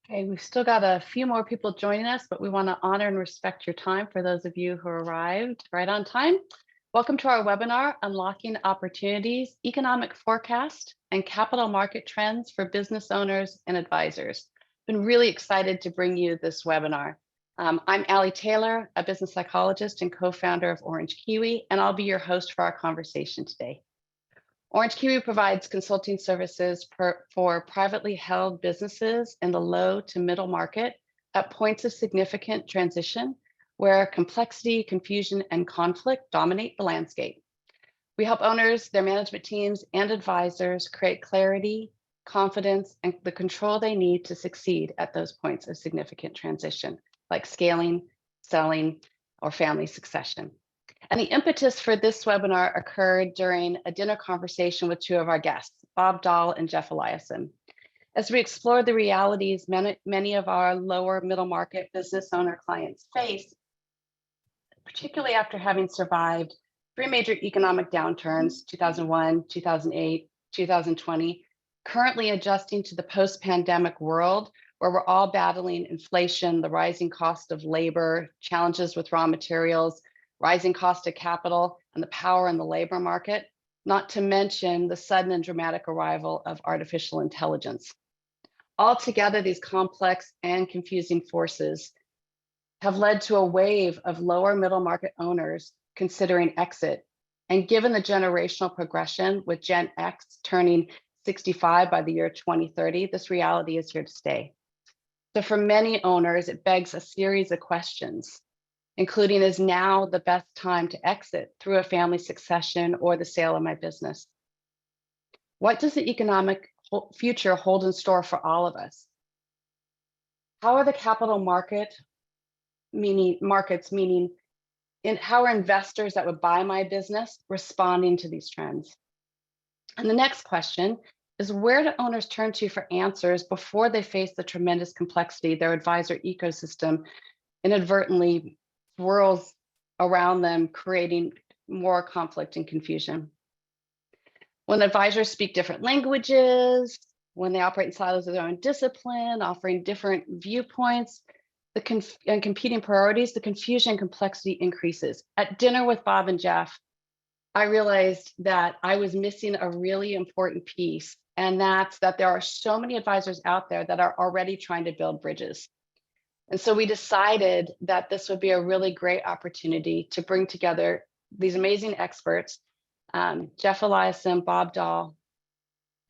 Okay, we've still got a few more people joining us, but we want to honor and respect your time for those of you who arrived right on time. Welcome to our webinar, Unlocking Opportunities, Economic Forecast, and Capital Market Trends for Business Owners and Advisors. Been really excited to bring you this webinar. I'm Allie Taylor, a business psychologist and co-founder of Orange Kiwi, and I'll be your host for our conversation today. Orange Kiwi provides consulting services for privately held businesses in the low to middle market at points of significant transition where complexity, confusion, and conflict dominate the landscape. We help owners, their management teams, and advisors create clarity, confidence, and the control they need to succeed at those points of significant transition, like scaling, selling, or family succession. And the impetus for this webinar occurred during a dinner conversation with two of our guests, Bob Dahl and Geoff Eliason. As we explored the realities many of our lower middle market business owner clients face, particularly after having survived three major economic downturns, 2001, 2008, 2020, currently adjusting to the post-pandemic world where we're all battling inflation, the rising cost of labor, challenges with raw materials, rising cost of capital, and the power in the labor market, not to mention the sudden and dramatic arrival of artificial intelligence. Altogether, these complex and confusing forces have led to a wave of lower middle market owners considering exit. And given the generational progression with Gen X turning 65 by the year 2030, this reality is here to stay. So for many owners, it begs a series of questions, including, is now the best time to exit through a family succession or the sale of my business? What does the economic future hold in store for all of us? How are the capital markets, meaning how are investors that would buy my business responding to these trends? And the next question is, where do owners turn to for answers before they face the tremendous complexity their advisor ecosystem inadvertently swirls around them, creating more conflict and confusion? When advisors speak different languages, when they operate in silos of their own discipline, offering different viewpoints and competing priorities, the confusion and complexity increases. At dinner with Bob and Geoff, I realized that I was missing a really important piece, and that's that there are so many advisors out there that are already trying to build bridges. And so we decided that this would be a really great opportunity to bring together these amazing experts, Geoff Eliason, Bob Dahl,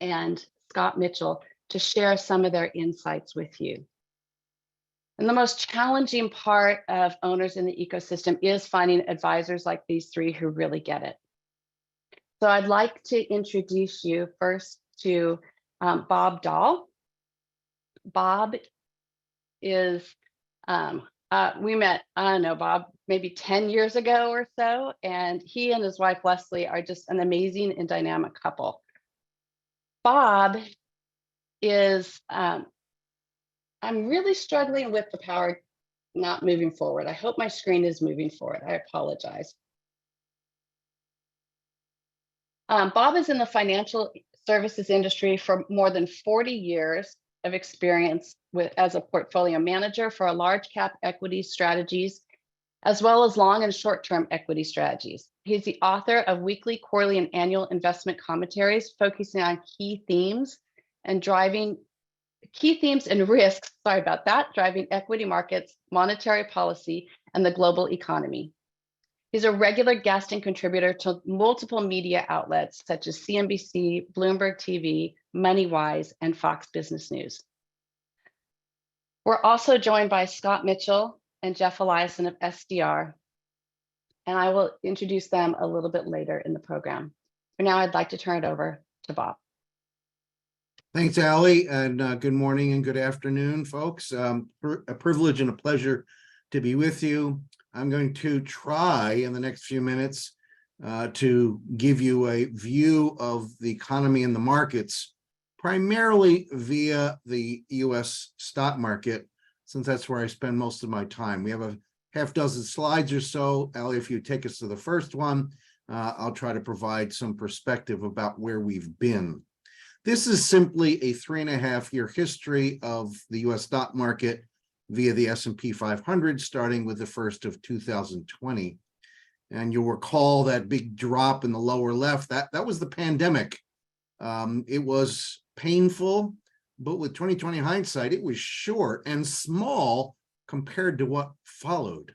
and Scott Mitchell, to share some of their insights with you. And the most challenging part of owners in the ecosystem is finding advisors like these three who really get it. So I'd like to introduce you first to Bob Dahl. Bob is, we met, I don't know, Bob, maybe 10 years ago or so, and he and his wife, Leslie, are just an amazing and dynamic couple. Bob is, I'm really struggling with the power not moving forward. I hope my screen is moving forward. I apologize. Bob is in the financial services industry for more than 40 years of experience as a portfolio manager for a large cap equity strategies, as well as long and short-term equity strategies. He's the author of weekly, quarterly, and annual investment commentaries focusing on key themes and risks, driving equity markets, monetary policy, and the global economy. He's a regular guest and contributor to multiple media outlets such as CNBC, Bloomberg TV, MoneyWise, and Fox Business News. We're also joined by Scott Mitchell and Geoff Eliason of SDR, and I will introduce them a little bit later in the program. For now, I'd like to turn it over to Bob. Thanks, Allie, and good morning and good afternoon, folks. A privilege and a pleasure to be with you. I'm going to try in the next few minutes to give you a view of the economy and the markets, primarily via the US stock market, since that's where I spend most of my time. We have a half dozen slides or so. Allie, if you take us to the first one, I'll try to provide some perspective about where we've been. This is simply a 3.5-year history of the US stock market via the S&P 500, starting with the 1st of 2020. And you'll recall that big drop in the lower left, that was the pandemic. It was painful, but with 2020 hindsight, it was short and small compared to what followed.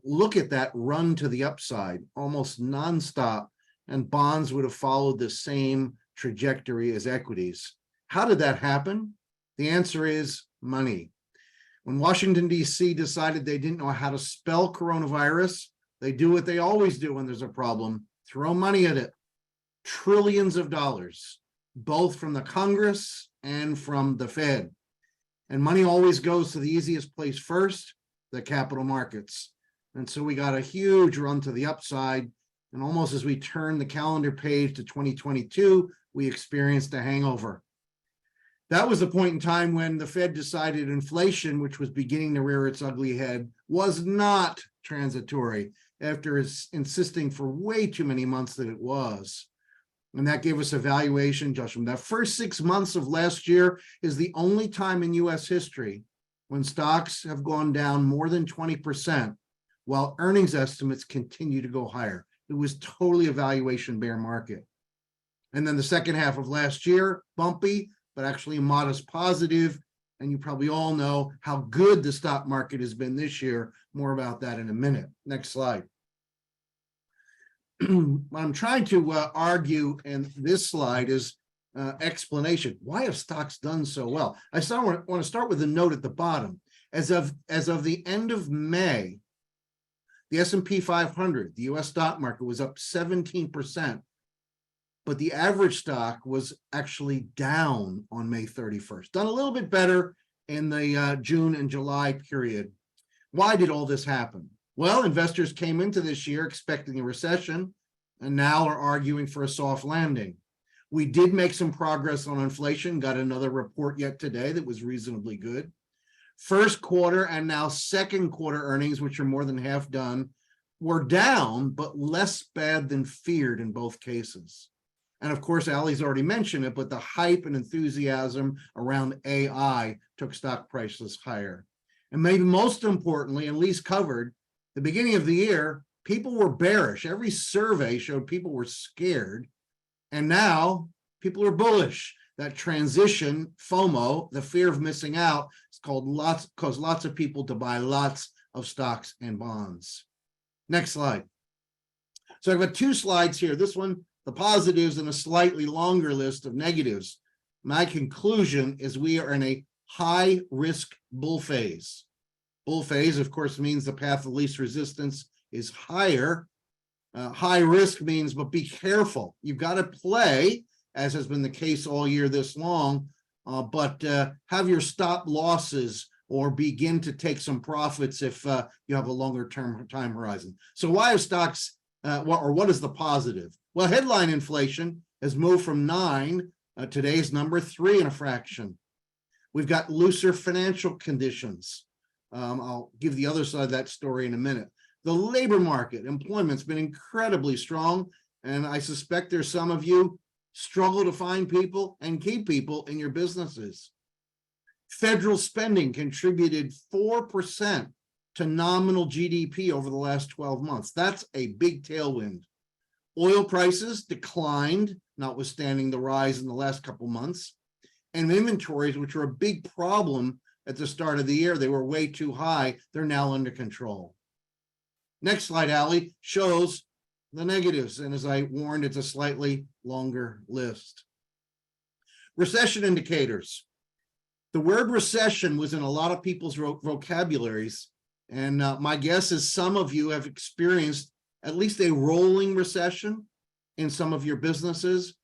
Look at that run to the upside, almost nonstop, and bonds would have followed the same trajectory as equities. How did that happen? The answer is money. When Washington, D.C. decided they didn't know how to spell coronavirus, they do what they always do when there's a problem, throw money at it. Trillions of dollars, both from the Congress and from the Fed. And money always goes to the easiest place first, the capital markets. And so we got a huge run to the upside. And almost as we turn the calendar page to 2022, we experienced a hangover. That was the point in time when the Fed decided inflation, which was beginning to rear its ugly head, was not transitory, after insisting for way too many months that it was. And that gave us a valuation judgment. That first 6 months of last year is the only time in US history when stocks have gone down more than 20%, while earnings estimates continue to go higher. It was totally a valuation bear market. And then the second half of last year, bumpy, but actually modest positive. And you probably all know how good the stock market has been this year. More about that in a minute. Next slide. What I'm trying to argue in this slide is explanation. Why have stocks done so well? I want to start with a note at the bottom. As of the end of May, the S&P 500, the US stock market, was up 17%, but the average stock was actually down on May 31st. Done a little bit better in the June and July period. Why did all this happen? Well, investors came into this year expecting a recession and now are arguing for a soft landing. We did make some progress on inflation, got another report yet today that was reasonably good. First quarter and now second quarter earnings, which are more than half done, were down, but less bad than feared in both cases. And of course, Allie's already mentioned it, but the hype and enthusiasm around AI took stock prices higher. And maybe most importantly, and least covered, the beginning of the year, people were bearish. Every survey showed people were scared. And now people are bullish. That transition, FOMO, the fear of missing out, it's caused lots of people to buy lots of stocks and bonds. Next slide. So I've got two slides here. This one, the positives, and a slightly longer list of negatives. My conclusion is we are in a high risk bull phase. Bull phase, of course, means the path of least resistance is higher. High risk means, but be careful. You've got to play, as has been the case all year this long, but have your stop losses or begin to take some profits if you have a longer term time horizon. So why have stocks, what is the positive? Well, headline inflation has moved from 9, today's number 3 and a fraction. We've got looser financial conditions. I'll give the other side of that story in a minute. The labor market, employment's been incredibly strong, and I suspect there's some of you struggle to find people and keep people in your businesses. Federal spending contributed 4% to nominal GDP over the last 12 months. That's a big tailwind. Oil prices declined, notwithstanding the rise in the last couple months. And inventories, which were a big problem at the start of the year, they were way too high. They're now under control. Next slide, Allie, shows the negatives. And as I warned, it's a slightly longer list. Recession indicators. The word recession was in a lot of people's vocabularies. And my guess is some of you have experienced at least a rolling recession in some of your businesses.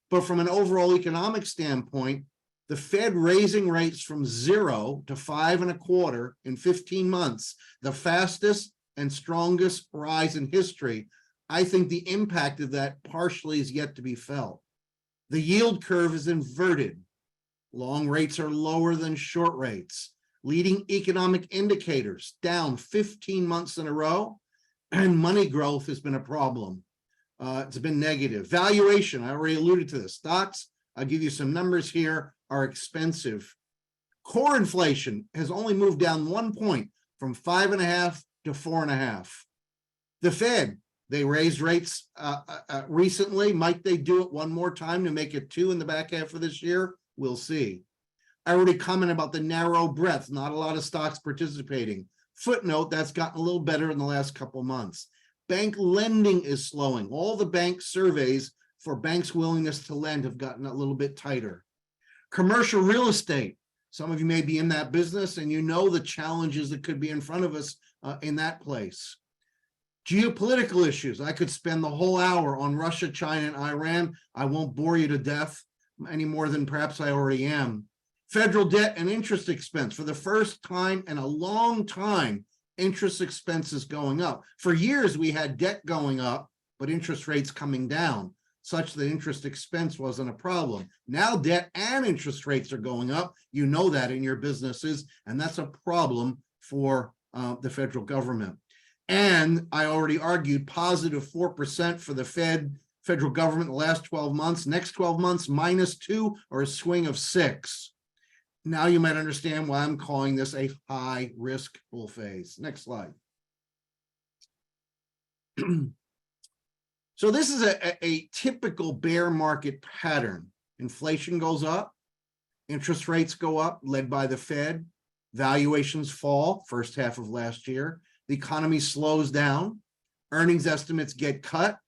But from an overall economic standpoint, the Fed raising rates from 0 to 5.25 in 15 months, the fastest and strongest rise in history, I think the impact of that partially is yet to be felt. The yield curve is inverted. Long rates are lower than short rates. Leading economic indicators down 15 months in a row, and money growth has been a problem. It's been negative. Valuation, I already alluded to this. Stocks I'll give you some numbers here, are expensive. Core inflation has only moved down 1 point from 5.5 to 4.5. The Fed, they raised rates recently. Might they do it one more time to make it 2 in the back half of this year? We'll see. I already commented about the narrow breadth, not a lot of stocks participating. Footnote, that's gotten a little better in the last couple months. Bank lending is slowing. All the bank surveys for banks' willingness to lend have gotten a little bit tighter. Commercial real estate. Some of you may be in that business and you know the challenges that could be in front of us in that place. Geopolitical issues. I could spend the whole hour on Russia, China, and Iran. I won't bore you to death any more than perhaps I already am. Federal debt and interest expense. For the first time in a long time, interest expense is going up. For years, we had debt going up, but interest rates coming down, such that interest expense wasn't a problem. Now debt and interest rates are going up. You know that in your businesses, and that's a problem for the federal government. And I already argued positive 4% for the federal government in the last 12 months. Next 12 months, -2 or a swing of 6. Now you might understand why I'm calling this a high risk bull phase. Next slide. So this is a typical bear market pattern. Inflation goes up, interest rates go up, led by the Fed, valuations fall first half of last year, the economy slows down, earnings estimates get cut,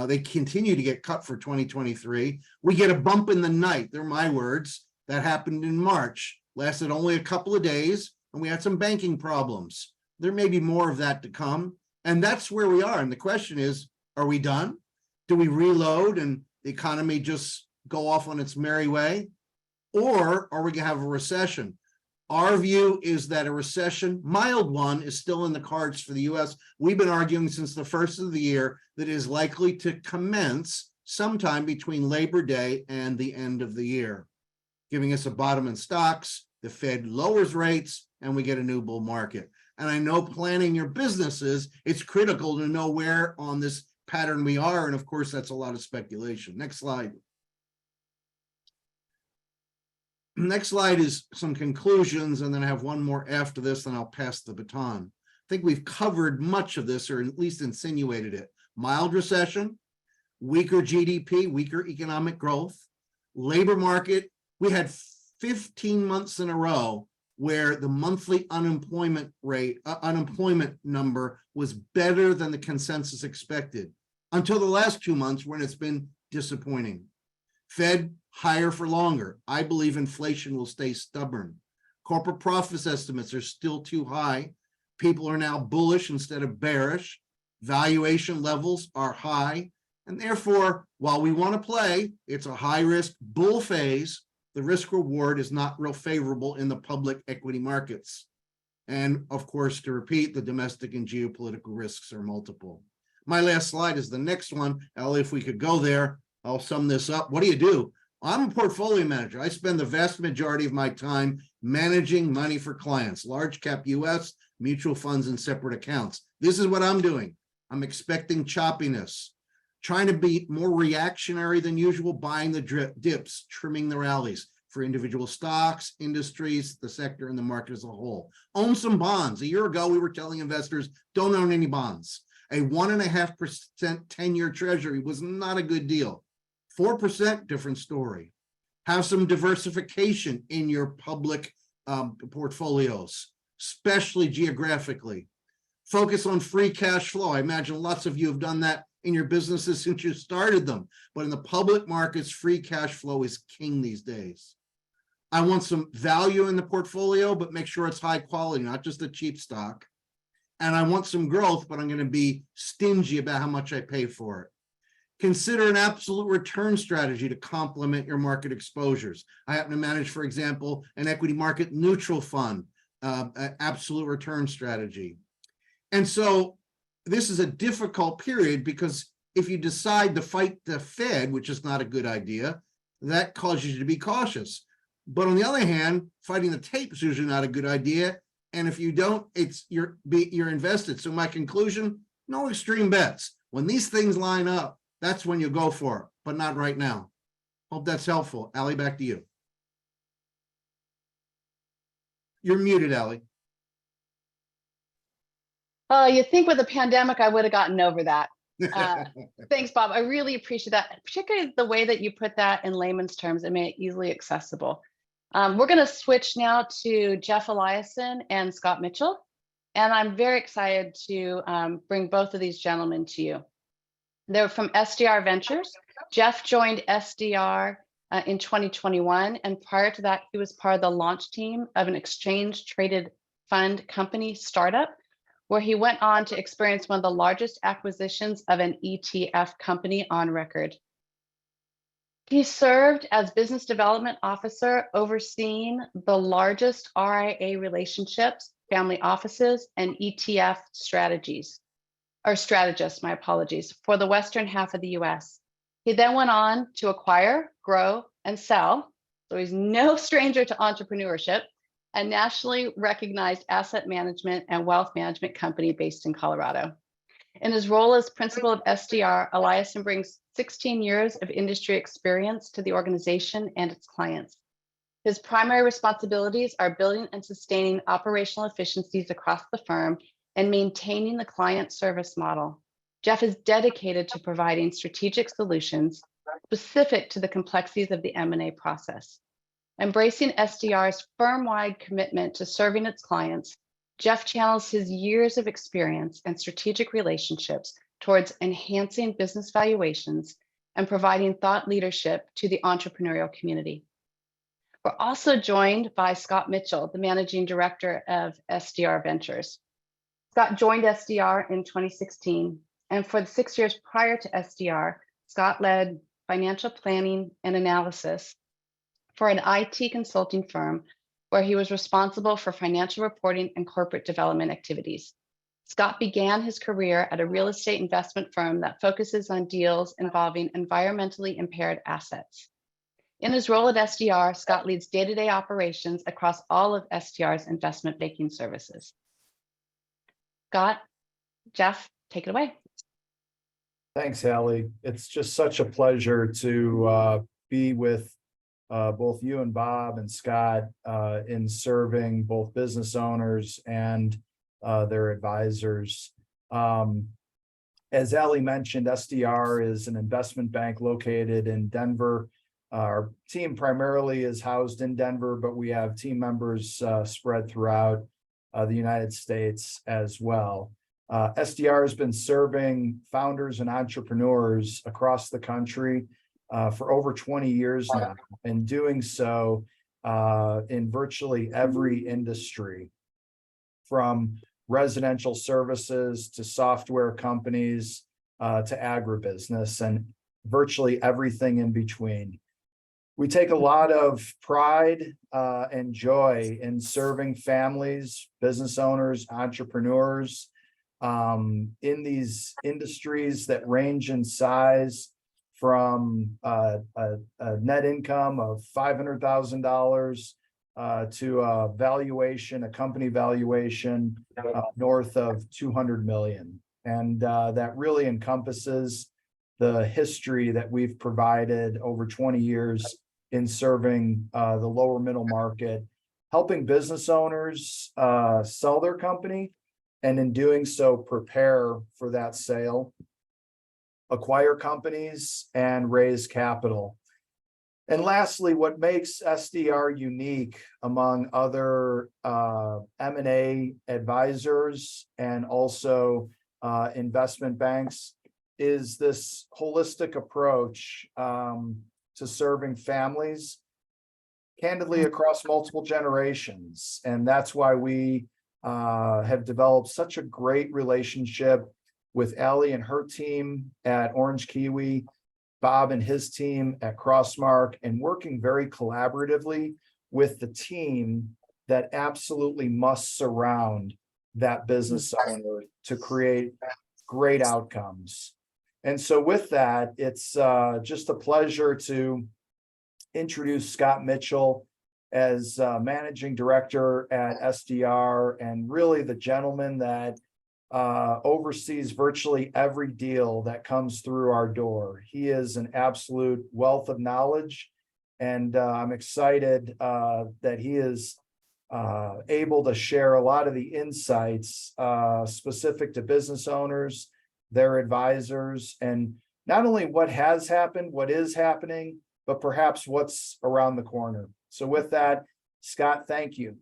they continue to get cut for 2023. We get a bump in the night, they're my words. That happened in March, lasted only a couple of days, and we had some banking problems. There may be more of that to come, and that's where we are. And the question is, are we done? Do we reload and the economy just go off on its merry way? Or are we gonna have a recession? Our view is that a recession, mild one, is still in the cards for the US. We've been arguing since the first of the year that it is likely to commence sometime between Labor Day and the end of the year, giving us a bottom in stocks, the Fed lowers rates, and we get a new bull market. And I know planning your businesses, it's critical to know where on this pattern we are. And of course, that's a lot of speculation. Next slide. Next slide is some conclusions, and then I have one more after this, and I'll pass the baton. I think we've covered much of this, or at least insinuated it. Mild recession, weaker GDP, weaker economic growth, labor market. We had 15 months in a row where the monthly unemployment rate, unemployment number was better than the consensus expected, until the last 2 months when it's been disappointing. Fed higher for longer. I believe inflation will stay stubborn. Corporate profits estimates are still too high. People are now bullish instead of bearish. Valuation levels are high. And therefore, while we want to play, it's a high risk bull phase. The risk reward is not real favorable in the public equity markets. And of course, to repeat, the domestic and geopolitical risks are multiple. My last slide is the next one. Allie, if we could go there, I'll sum this up. What do? I'm a portfolio manager. I spend the vast majority of my time managing money for clients, large cap US, mutual funds, and separate accounts. This is what I'm doing. I'm expecting choppiness, trying to be more reactionary than usual, buying the dips, trimming the rallies for individual stocks, industries, the sector, and the market as a whole. Own some bonds. A year ago, we were telling investors, don't own any bonds. A 1.5% 10-year treasury was not a good deal. 4%, different story. Have some diversification in your public portfolios, especially geographically. Focus on free cash flow. I imagine lots of you have done that in your businesses since you started them. But in the public markets, free cash flow is king these days. I want some value in the portfolio, but make sure it's high quality, not just a cheap stock. And I want some growth, but I'm going to be stingy about how much I pay for it. Consider an absolute return strategy to complement your market exposures. I happen to manage, for example, an equity market neutral fund, an absolute return strategy. And so this is a difficult period because if you decide to fight the Fed, which is not a good idea, that causes you to be cautious. But on the other hand, fighting the tape is usually not a good idea. And if you don't, you're invested. So my conclusion, no extreme bets. When these things line up, that's when you go for it, but not right now. Hope that's helpful. Allie, back to you. You're muted, Allie. You think with the pandemic, I would have gotten over that. Thanks, Bob. I really appreciate that, particularly the way that you put that in layman's terms and made it easily accessible. We're going to switch now to Geoff Eliason and Scott Mitchell. And I'm very excited to bring both of these gentlemen to you. They're from SDR Ventures. Geoff joined SDR in 2021. And prior to that, he was part of the launch team of an exchange traded fund company startup, where he went on to experience one of the largest acquisitions of an ETF company on record. He served as business development officer, overseeing the largest RIA relationships, family offices, and ETF strategists, my apologies, for the Western half of the US. He then went on to acquire, grow, and sell, so he's no stranger to entrepreneurship, a nationally recognized asset management and wealth management company based in Colorado. In his role as principal of SDR, Eliason brings 16 years of industry experience to the organization and its clients. His primary responsibilities are building and sustaining operational efficiencies across the firm and maintaining the client service model. Geoff is dedicated to providing strategic solutions specific to the complexities of the M&A process. Embracing SDR's firm-wide commitment to serving its clients, Geoff channels his years of experience and strategic relationships towards enhancing business valuations and providing thought leadership to the entrepreneurial community. We're also joined by Scott Mitchell, the managing director of SDR Ventures. Scott joined SDR in 2016, and for the 6 years prior to SDR, Scott led financial planning and analysis for an IT consulting firm where he was responsible for financial reporting and corporate development activities. Scott began his career at a real estate investment firm that focuses on deals involving environmentally impaired assets. In his role at SDR, Scott leads day-to-day operations across all of SDR's investment banking services. Scott, Geoff, take it away. Thanks, Allie. It's just such a pleasure to be with both you and Bob and Scott in serving both business owners and their advisors. As Allie mentioned, SDR is an investment bank located in Denver. Our team primarily is housed in Denver, but we have team members spread throughout the United States as well. SDR has been serving founders and entrepreneurs across the country for over 20 years now, and doing so in virtually every industry, from residential services to software companies to agribusiness and virtually everything in between. We take a lot of pride and joy in serving families, business owners, entrepreneurs in these industries that range in size from a net income of $500,000 to a valuation, a company valuation north of 200 million. And that really encompasses the history that we've provided over 20 years in serving the lower middle market, helping business owners sell their company, and in doing so, prepare for that sale, acquire companies, and raise capital. And lastly, what makes SDR unique among other M&A advisors and also investment banks is this holistic approach to serving families, candidly, across multiple generations. And that's why we have developed such a great relationship with Allie and her team at Orange Kiwi, Bob and his team at Crossmark, and working very collaboratively with the team that absolutely must surround that business owner to create great outcomes. And so with that, it's just a pleasure to introduce Scott Mitchell as managing director at SDR, and really the gentleman that oversees virtually every deal that comes through our door. He is an absolute wealth of knowledge, and I'm excited that he is able to share a lot of the insights specific to business owners, their advisors, and not only what has happened, what is happening, but perhaps what's around the corner. So with that, Scott, thank you.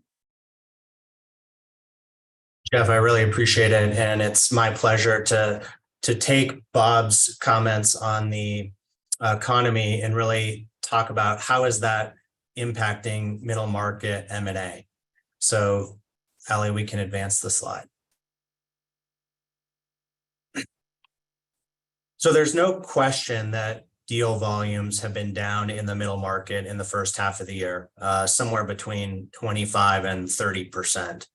Jeff, I really appreciate it. And it's my pleasure to take Bob's comments on the economy and really talk about how is that impacting middle market M&A. So, Allie, we can advance the slide. So there's no question that deal volumes have been down in the middle market in the first half of the year, somewhere between 25 and 30%.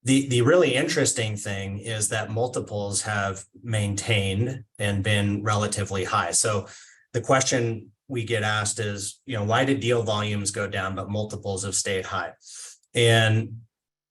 The really interesting thing is that multiples have maintained and been relatively high. So the question we get asked is, why did deal volumes go down, but multiples have stayed high? And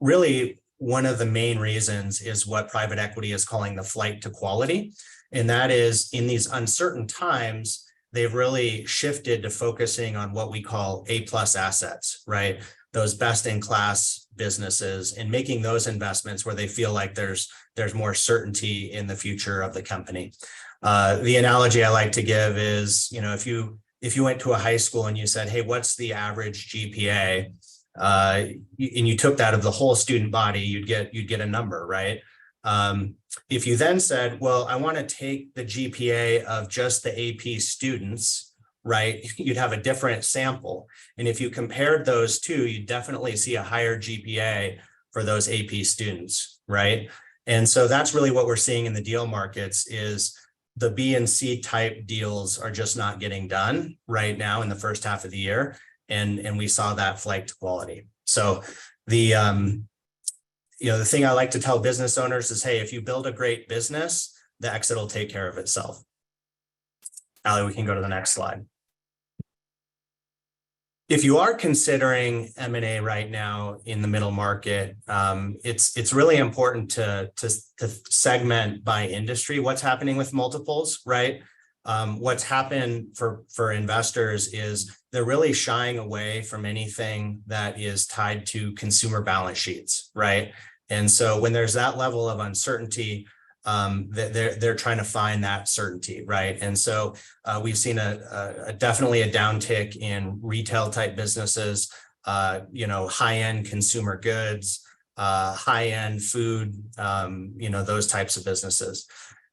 really, one of the main reasons is what private equity is calling the flight to quality. And that is, in these uncertain times, they've really shifted to focusing on what we call A+ assets, right? Those best in class businesses, and making those investments where they feel like there's more certainty in the future of the company. The analogy I like to give is, if you went to a high school and you said, hey, what's the average GPA? And you took that of the whole student body, you'd get a number, right? If you then said, well, I want to take the GPA of just the AP students, right? You'd have a different sample. And if you compared those two, you definitely see a higher GPA for those AP students, right? And so that's really what we're seeing in the deal markets is the B and C type deals are just not getting done right now in the first half of the year. And we saw that flight to quality. So the thing I like to tell business owners is, hey, if you build a great business, the exit will take care of itself. Allie, we can go to the next slide. If you are considering M&A right now in the middle market, it's really important to segment by industry what's happening with multiples, right? What's happened for investors is they're really shying away from anything that is tied to consumer balance sheets, right? And so when there's that level of uncertainty, they're trying to find that certainty, right? And so we've seen definitely a downtick in retail type businesses, high-end consumer goods, high-end food, those types of businesses.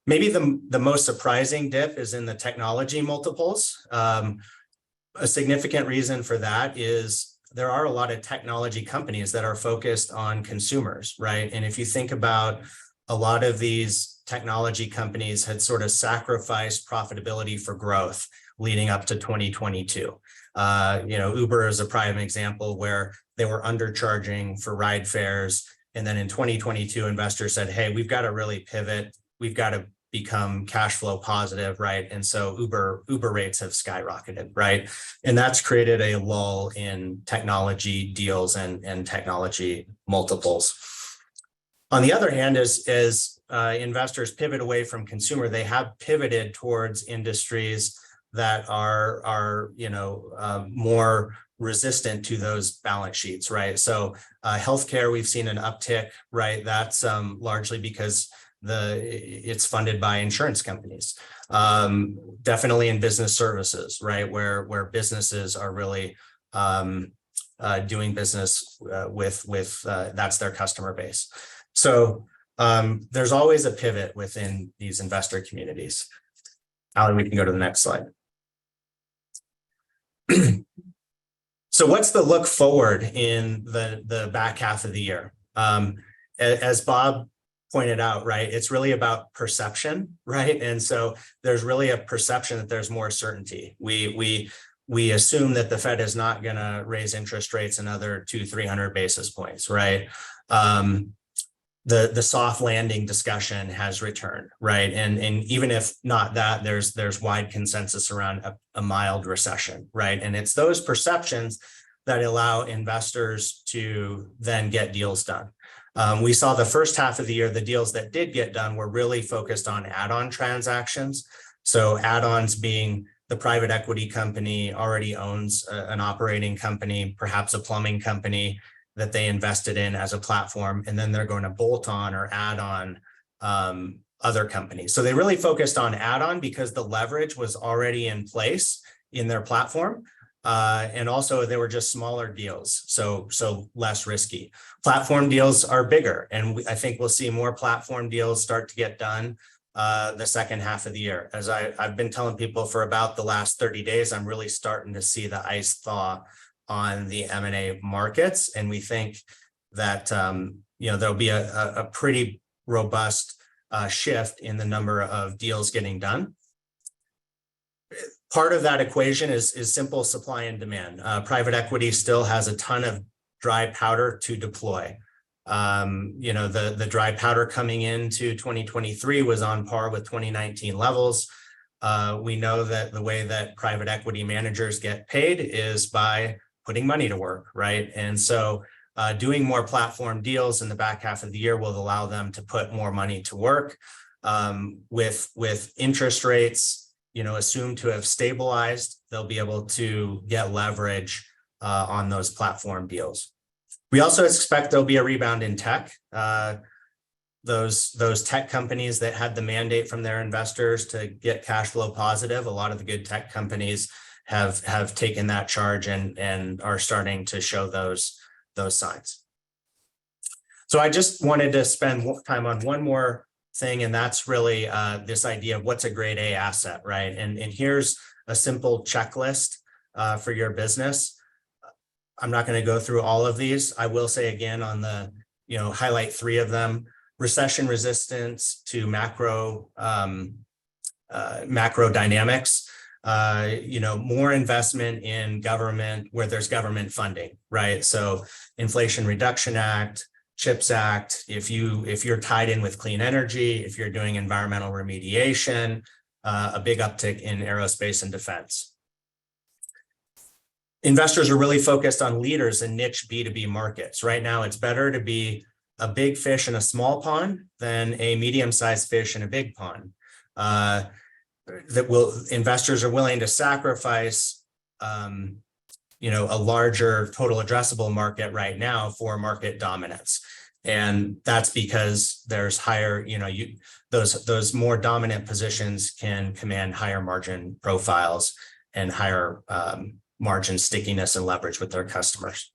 Maybe the most surprising dip is in the technology multiples. A significant reason for that is there are a lot of technology companies that are focused on consumers, right? And if you think about a lot of these technology companies had sort of sacrificed profitability for growth leading up to 2022. Uber is a prime example where they were undercharging for ride fares. And then in 2022, investors said, hey, we've got to really pivot. We've got to become cash flow positive, right? And so Uber rates have skyrocketed, right? And that's created a lull in technology deals and technology multiples. On the other hand, as investors pivot away from consumer, they have pivoted towards industries that are more resistant to those balance sheets, right? So healthcare, we've seen an uptick, right? That's largely because it's funded by insurance companies. Definitely in business services, right? Where businesses are really doing business with that's their customer base. So there's always a pivot within these investor communities. Allie, we can go to the next slide. So what's the look forward in the back half of the year? As Bob pointed out, right, it's really about perception, right? And so there's really a perception that there's more certainty. We assume that the Fed is not going to raise interest rates another 200-300 basis points, right? The soft landing discussion has returned, right? And even if not that, there's wide consensus around a mild recession, right? And it's those perceptions that allow investors to then get deals done. We saw the first half of the year, the deals that did get done were really focused on add-on transactions. So add-ons being the private equity company already owns an operating company, perhaps a plumbing company that they invested in as a platform, and then they're going to bolt on or add on other companies. So they really focused on add-on because the leverage was already in place in their platform. And also they were just smaller deals, so less risky. Platform deals are bigger, and I think we'll see more platform deals start to get done the second half of the year. As I've been telling people for about the last 30 days, I'm really starting to see the ice thaw on the M&A markets, and we think that there'll be a pretty robust shift in the number of deals getting done. Part of that equation is simple supply and demand. Private equity still has a ton of dry powder to deploy. The dry powder coming into 2023 was on par with 2019 levels. We know that the way that private equity managers get paid is by putting money to work, right? And so doing more platform deals in the back half of the year will allow them to put more money to work. With interest rates assumed to have stabilized, they'll be able to get leverage on those platform deals. We also expect there'll be a rebound in tech. Those tech companies that had the mandate from their investors to get cash flow positive, a lot of the good tech companies have taken that charge and are starting to show those signs. So I just wanted to spend time on one more thing, and that's really this idea of what's a grade A asset, right? And here's a simple checklist for your business. I'm not going to go through all of these. I will say again on the, highlight 3 of them: recession resistance to macro dynamics, more investment in government where there's government funding, right? So Inflation Reduction Act, CHIPS Act, if you're tied in with clean energy, if you're doing environmental remediation, a big uptick in aerospace and defense. Investors are really focused on leaders in niche B2B markets. Right now, it's better to be a big fish in a small pond than a medium-sized fish in a big pond. Investors are willing to sacrifice a larger total addressable market right now for market dominance. And that's because there's higher, those more dominant positions can command higher margin profiles and higher margin stickiness and leverage with their customers.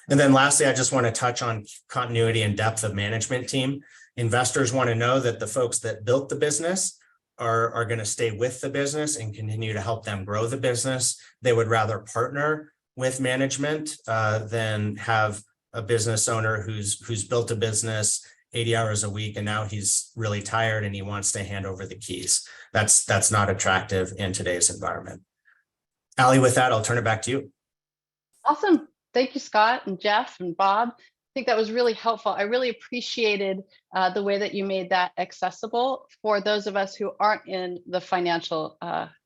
And then lastly, I just want to touch on continuity and depth of management team. Investors want to know that the folks that built the business are going to stay with the business and continue to help them grow the business. They would rather partner with management than have a business owner who's built a business 80 hours a week and now he's really tired and he wants to hand over the keys. That's not attractive in today's environment. Allie, with that, I'll turn it back to you. Awesome. Thank you, Scott and Geoff and Bob. I think that was really helpful. I really appreciated the way that you made that accessible for those of us who aren't in the financial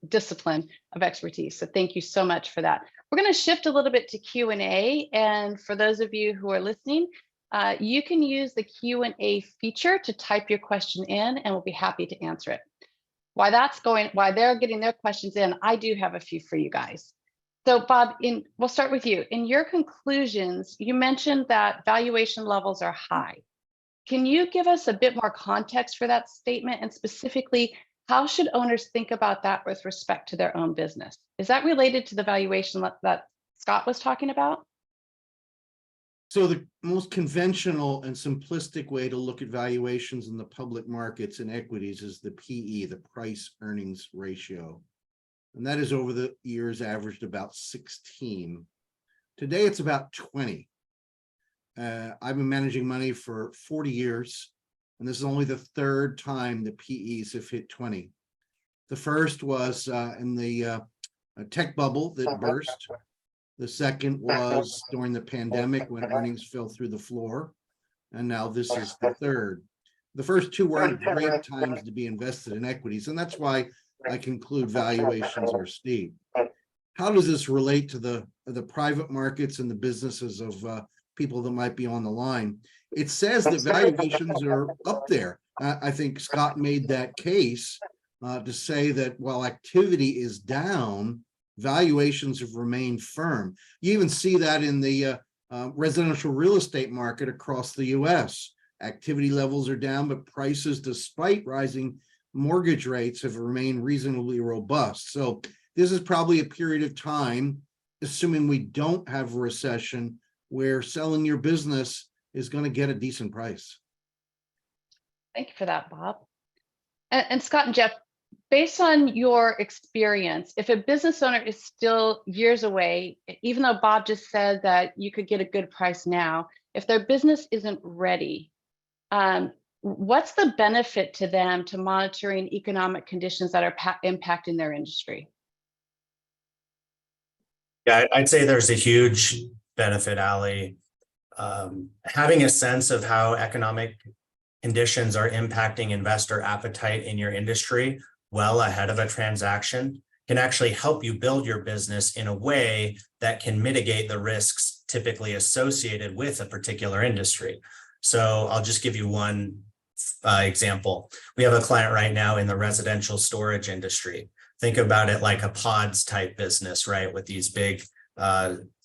discipline of expertise. So thank you so much for that. We're going to shift a little bit to Q&A. And for those of you who are listening, you can use the Q&A feature to type your question in and we'll be happy to answer it. While they're getting their questions in, I do have a few for you guys. So Bob, we'll start with you. In your conclusions, you mentioned that valuation levels are high. Can you give us a bit more context for that statement? And specifically, how should owners think about that with respect to their own business? Is that related to the valuation that Scott was talking about? So the most conventional and simplistic way to look at valuations in the public markets and equities is the PE, the price earnings ratio. And that is over the years averaged about 16. Today, it's about 20. I've been managing money for 40 years, and this is only the third time the PEs have hit 20. The first was in the tech bubble that burst. The second was during the pandemic when earnings fell through the floor. And now this is the third. The first two weren't great times to be invested in equities, and that's why I conclude valuations are steep. How does this relate to the private markets and the businesses of people that might be on the line? it says that valuations are up there. I think Scott made that case to say that while activity is down, valuations have remained firm. You even see that in the residential real estate market across the US. Activity levels are down, but prices, despite rising mortgage rates, have remained reasonably robust. So this is probably a period of time, assuming we don't have a recession, where selling your business is going to get a decent price. Thank you for that, Bob. And Scott and Geoff, based on your experience, if a business owner is still years away, even though Bob just said that you could get a good price now, if their business isn't ready, what's the benefit to them to monitoring economic conditions that are impacting their industry? Yeah, I'd say there's a huge benefit, Allie. Having a sense of how economic conditions are impacting investor appetite in your industry well ahead of a transaction can actually help you build your business in a way that can mitigate the risks typically associated with a particular industry. So I'll just give you one example. We have a client right now in the residential storage industry. Think about it like a pods type business, right? With these big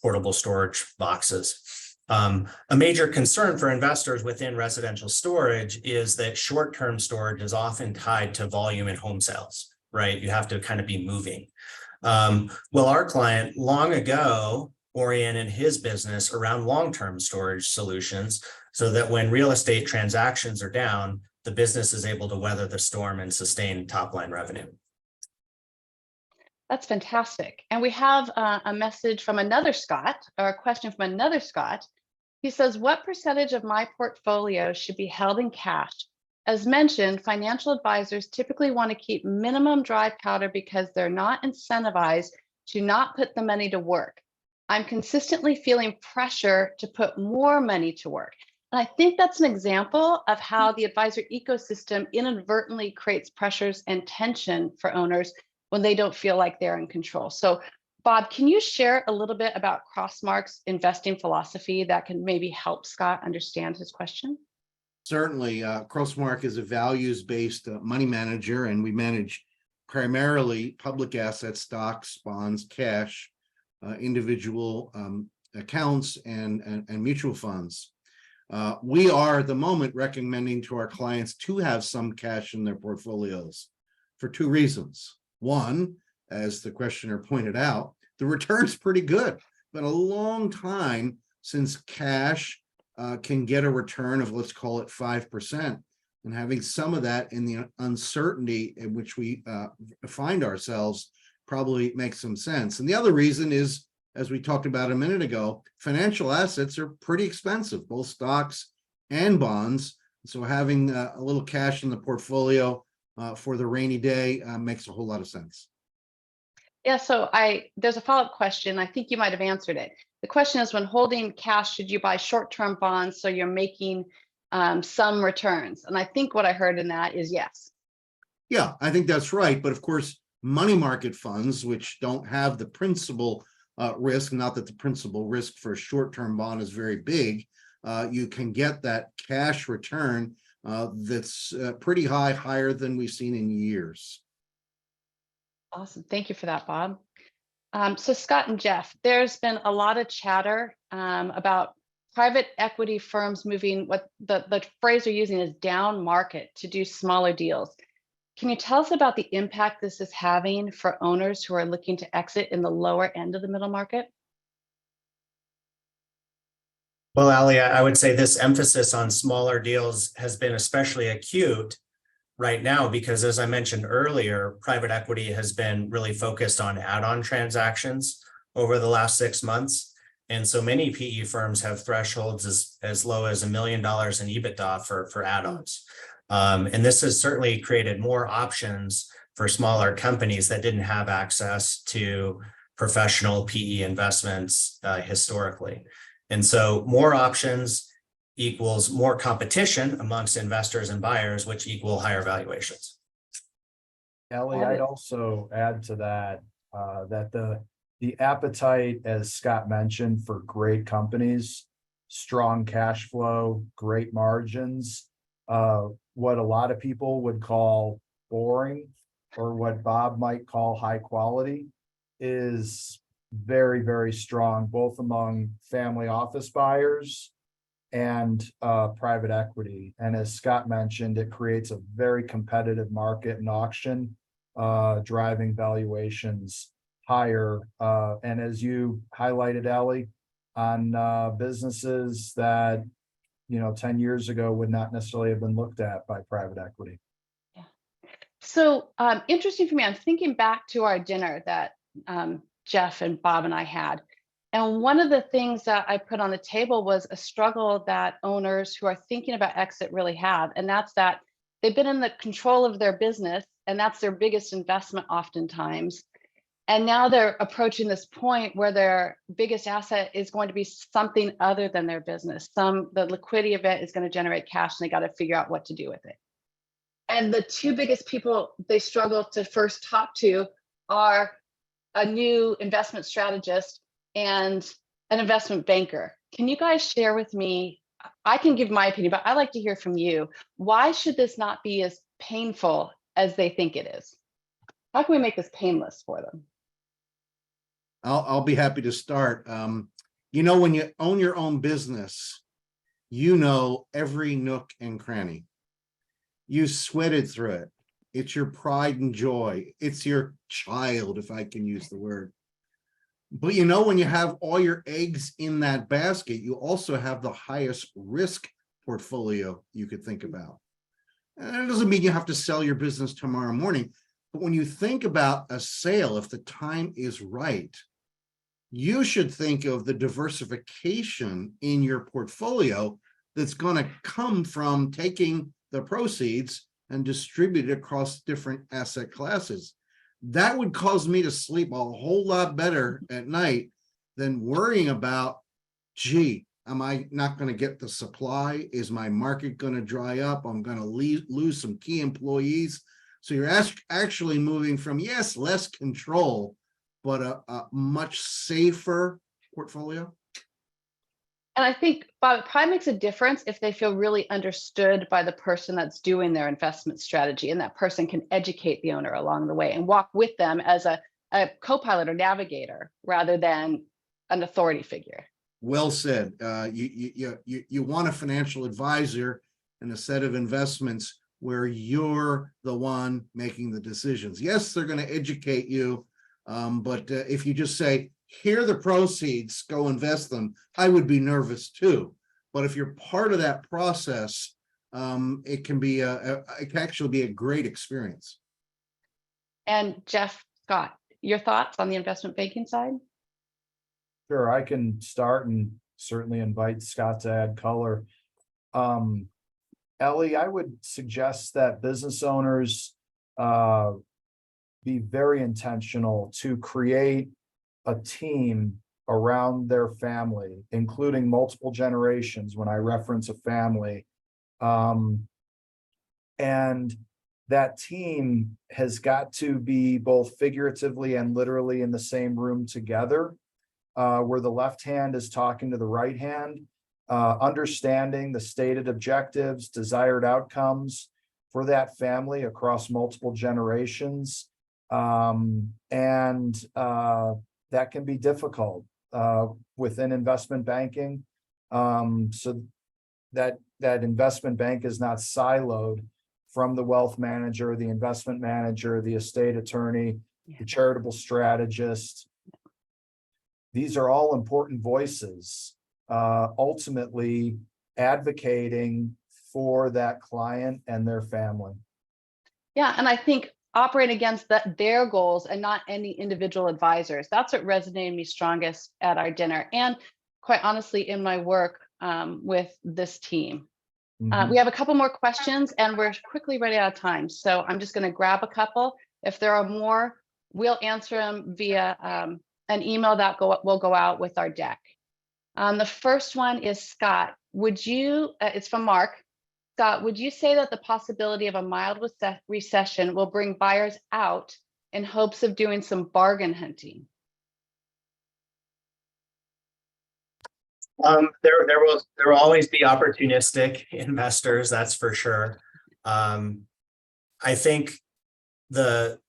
portable storage boxes. A major concern for investors within residential storage is that short-term storage is often tied to volume in home sales, right? You have to kind of be moving. Well, our client long ago oriented his business around long-term storage solutions so that when real estate transactions are down, the business is able to weather the storm and sustain top-line revenue. That's fantastic. And we have a message from another Scott, or a question from another Scott. He says, what percentage of my portfolio should be held in cash? As mentioned, financial advisors typically want to keep minimum dry powder because they're not incentivized to not put the money to work. I'm consistently feeling pressure to put more money to work. And I think that's an example of how the advisor ecosystem inadvertently creates pressures and tension for owners when they don't feel like they're in control. So Bob, can you share a little bit about Crossmark's investing philosophy that can maybe help Scott understand his question? Certainly. Crossmark is a values-based money manager, and we manage primarily public assets, stocks, bonds, cash, individual accounts, and mutual funds. We are at the moment recommending to our clients to have some cash in their portfolios for two reasons. One, as the questioner pointed out, the return's pretty good. Been a long time since cash can get a return of, let's call it 5%. And having some of that in the uncertainty in which we find ourselves probably makes some sense. And the other reason is, as we talked about a minute ago, financial assets are pretty expensive, both stocks and bonds. So having a little cash in the portfolio for the rainy day makes a whole lot of sense. Yeah, so there's a follow-up question. I think you might have answered it. The question is, when holding cash, should you buy short-term bonds so you're making some returns? And I think what I heard in that is yes. Yeah, I think that's right. But of course, money market funds, which don't have the principal risk, not that the principal risk for a short-term bond is very big, you can get that cash return that's pretty high, higher than we've seen in years. Awesome. Thank you for that, Bob. So Scott and Geoff, there's been a lot of chatter about private equity firms moving, what the phrase they're using is down market, to do smaller deals. Can you tell us about the impact this is having for owners who are looking to exit in the lower end of the middle market? Well, Allie, I would say this emphasis on smaller deals has been especially acute right now because, as I mentioned earlier, private equity has been really focused on add-on transactions over the last 6 months. And so many PE firms have thresholds as low as $1 million in EBITDA for add-ons. And this has certainly created more options for smaller companies that didn't have access to professional PE investments historically. And so more options equals more competition amongst investors and buyers, which equal higher valuations. Allie, I'd also add to that, that the appetite, as Scott mentioned, for great companies strong cash flow, great margins. What a lot of people would call boring, or what Bob might call high quality, is very, very strong, both among family office buyers and private equity. And as Scott mentioned, it creates a very competitive market and auction, driving valuations higher. And as you highlighted, Allie, on businesses that 10 years ago would not necessarily have been looked at by private equity. So interesting for me, I'm thinking back to our dinner that Geoff and Bob and I had. And one of the things that I put on the table was a struggle that owners who are thinking about exit really have. And that's that they've been in the control of their business, and that's their biggest investment oftentimes. And now they're approaching this point where their biggest asset is going to be something other than their business. The liquidity of it is going to generate cash, and they got to figure out what to do with it. And the two biggest people they struggle to first talk to are a new investment strategist and an investment banker. Can you guys share with me? I can give my opinion, but I'd like to hear from you. Why should this not be as painful as they think it is? How can we make this painless for them? I'll be happy to start. When you own your own business, every nook and cranny. You sweated through it. It's your pride and joy. It's your child, if I can use the word. But when you have all your eggs in that basket, you also have the highest risk portfolio you could think about. And it doesn't mean you have to sell your business tomorrow morning. But when you think about a sale, if the time is right, you should think of the diversification in your portfolio that's going to come from taking the proceeds and distribute it across different asset classes. That would cause me to sleep a whole lot better at night than worrying about, gee, am I not going to get the supply? Is my market going to dry up? I'm going to lose some key employees. So you're actually moving from, yes, less control, but a much safer portfolio. And I think, Bob, it probably makes a difference if they feel really understood by the person that's doing their investment strategy, and that person can educate the owner along the way and walk with them as a co-pilot or navigator rather than an authority figure. Well said. You want a financial advisor and a set of investments where you're the one making the decisions. Yes, they're going to educate you, but if you just say, here are the proceeds, go invest them, I would be nervous too. But if you're part of that process, it can actually be a great experience. And Geoff, Scott, your thoughts on the investment banking side? Sure, I can start and certainly invite Scott to add color. Ellie, I would suggest that business owners be very intentional to create a team around their family, including multiple generations when I reference a family. And that team has got to be both figuratively and literally in the same room together, where the left hand is talking to the right hand, understanding the stated objectives, desired outcomes for that family across multiple generations. That can be difficult within investment banking. So that investment bank is not siloed from the wealth manager, the investment manager, the estate attorney, the charitable strategist. These are all important voices, ultimately advocating for that client and their family. Yeah, and I think operate against their goals and not any individual advisors. That's what resonated me strongest at our dinner, and quite honestly in my work with this team. We have a couple more questions and we're quickly running out of time. So I'm just going to grab a couple. If there are more, we'll answer them via an email that will go out with our deck. The first one is Scott. It's from Mark. Scott, would you say that the possibility of a mild recession will bring buyers out in hopes of doing some bargain hunting? There will always be opportunistic investors, that's for sure. I think what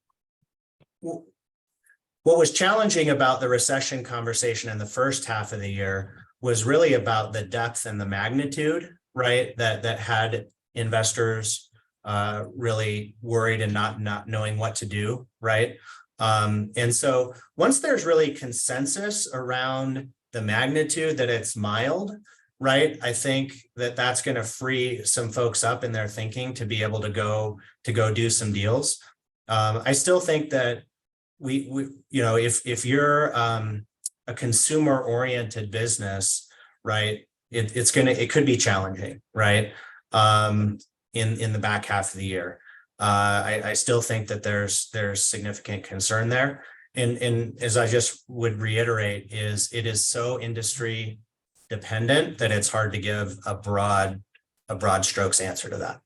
was challenging about the recession conversation in the first half of the year was really about the depth and the magnitude, right? That had investors really worried and not knowing what to do, right? And so once there's really consensus around the magnitude that it's mild, right? I think that's going to free some folks up in their thinking to be able to go do some deals. I still think that we if you're a consumer oriented business, right, it could be challenging, right, in the back half of the year. I still think that there's significant concern there, and as I just would reiterate, it is so industry dependent that it's hard to give a broad strokes answer to that.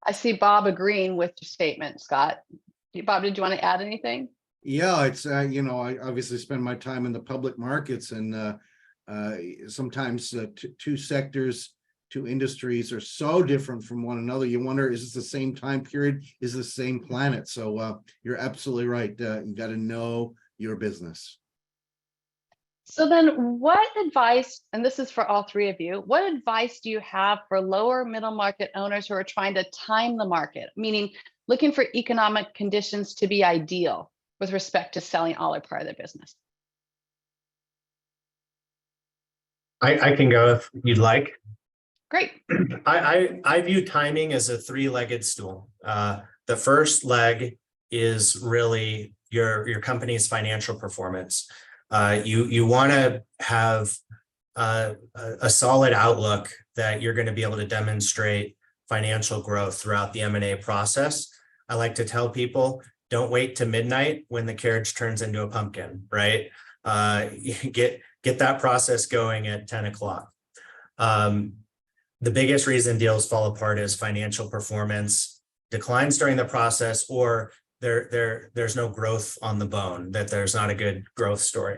I see Bob agreeing with your statement, Scott. Bob, did you want to add anything? Yeah, it's I obviously spend my time in the public markets, and sometimes two sectors, two industries are so different from one another. You wonder, is this the same time period? Is this the same planet? So you're absolutely right. You got to know your business. So then what advice, and this is for all three of you, what advice do you have for lower middle market owners who are trying to time the market, meaning looking for economic conditions to be ideal with respect to selling all or part of their business? I can go if you'd like. Great. I view timing as a three-legged stool. The first leg is really your company's financial performance. You want to have a solid outlook that you're going to be able to demonstrate financial growth throughout the M&A process. I like to tell people, don't wait to midnight when the carriage turns into a pumpkin, right? Get that process going at 10 o'clock. The biggest reason deals fall apart is financial performance declines during the process, or there's no growth on the bone, that there's not a good growth story.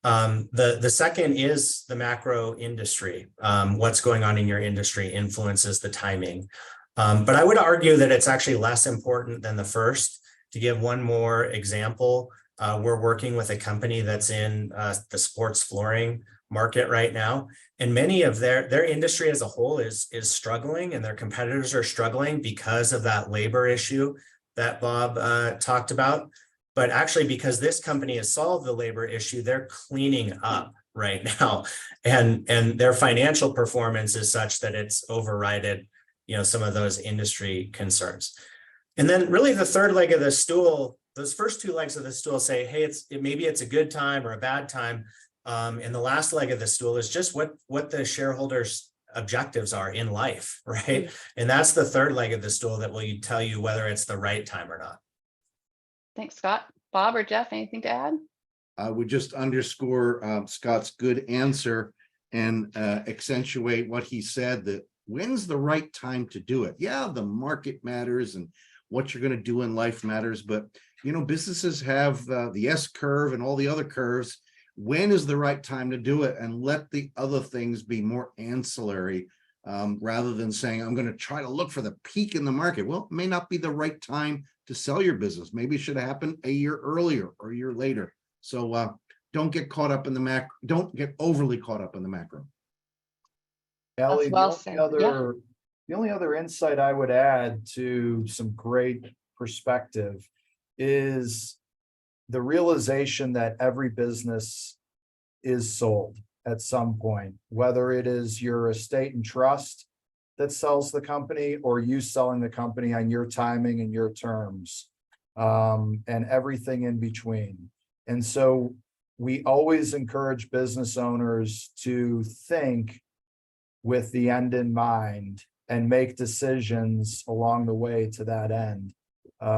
The second is the macro industry. What's going on in your industry influences the timing. But I would argue that it's actually less important than the first. To give one more example, we're working with a company that's in the sports flooring market right now, and many of their industry as a whole is struggling, and their competitors are struggling because of that labor issue that Bob talked about. But actually, because this company has solved the labor issue, they're cleaning up right now, and their financial performance is such that it's overridden, some of those industry concerns. And then really the third leg of the stool, those first two legs of the stool say, hey, maybe it's a good time or a bad time. And the last leg of the stool is just what the shareholders' objectives are in life, right? And that's the third leg of the stool that will tell you whether it's the right time or not. Thanks, Scott. Bob or Jeff, anything to add? I would just underscore Scott's good answer and accentuate what he said, that when's the right time to do it? Yeah, the market matters and what you're going to do in life matters, but businesses have the S curve and all the other curves. When is the right time to do it? And let the other things be more ancillary, rather than saying, I'm going to try to look for the peak in the market. Well, it may not be the right time to sell your business. Maybe it should have happened a year earlier or a year later. So don't get caught up in the macro. Don't get overly caught up in the macro. Allie, well said. The only other insight I would add to some great perspective is the realization that every business is sold at some point, whether it is your estate and trust that sells the company or you selling the company on your timing and your terms, and everything in between. And so we always encourage business owners to think with the end in mind and make decisions along the way to that end,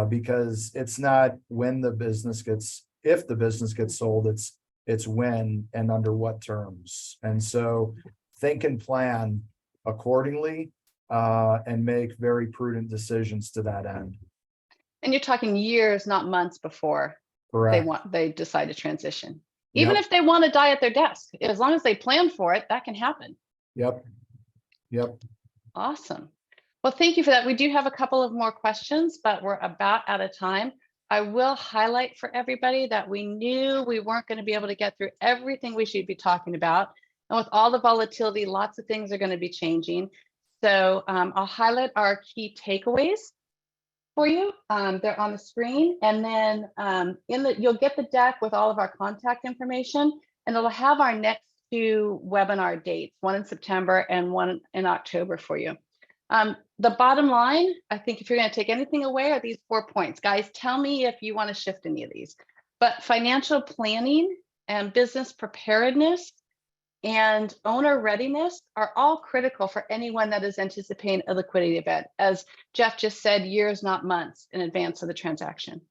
because it's not when the business if the business gets sold, it's when and under what terms. And so think and plan accordingly, and make very prudent decisions to that end. And you're talking years, not months before Correct. they decide to transition. Even Yep. if they want to die at their desk, as long as they plan for it, that can happen. Yep. Awesome. Well, thank you for that. We do have a couple of more questions, but we're about out of time. I will highlight for everybody that we knew we weren't going to be able to get through everything we should be talking about. And with all the volatility, lots of things are going to be changing. So I'll highlight our key takeaways for you. They're on the screen. And then you'll get the deck with all of our contact information, and it'll have our next 2 webinar dates, one in September and one in October for you. The bottom line, I think if you're going to take anything away, are these 4 points. Guys, tell me if you want to shift any of these. But financial planning and business preparedness and owner readiness are all critical for anyone that is anticipating a liquidity event. As Geoff just said, years, not months in advance of the transaction.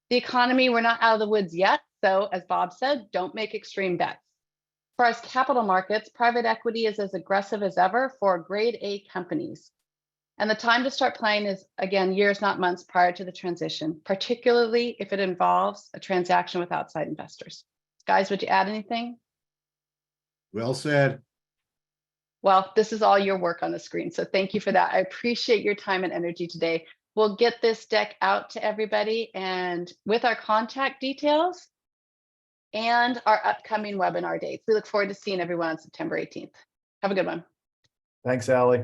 The economy, we're not out of the woods yet. So as Bob said, don't make extreme bets. As far as capital markets, private equity is as aggressive as ever for grade A companies. And the time to start playing is, again, years, not months prior to the transition, particularly if it involves a transaction with outside investors. Guys, would you add anything? Well said. Well, this is all your work on the screen. So thank you for that. I appreciate your time and energy today. We'll get this deck out to everybody, and with our contact details and our upcoming webinar dates. We look forward to seeing everyone on September 18th. Have a good one. Thanks, Allie.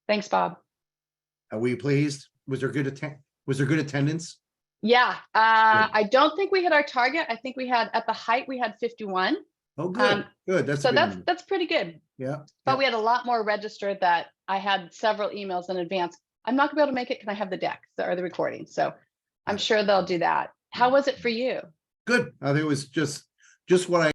Thanks, Bob. Are we pleased? Was there good attendance? Yeah, I don't think we hit our target. I think we had, at the height, we had 51. Oh, good. Good. That's a So good number. that's pretty good. Yeah. But we had a lot more registered that I had several emails in advance. I'm not gonna be able to make it. Can I have the deck or the recording? So I'm sure they'll do that. How was it for you? Good. It was just what I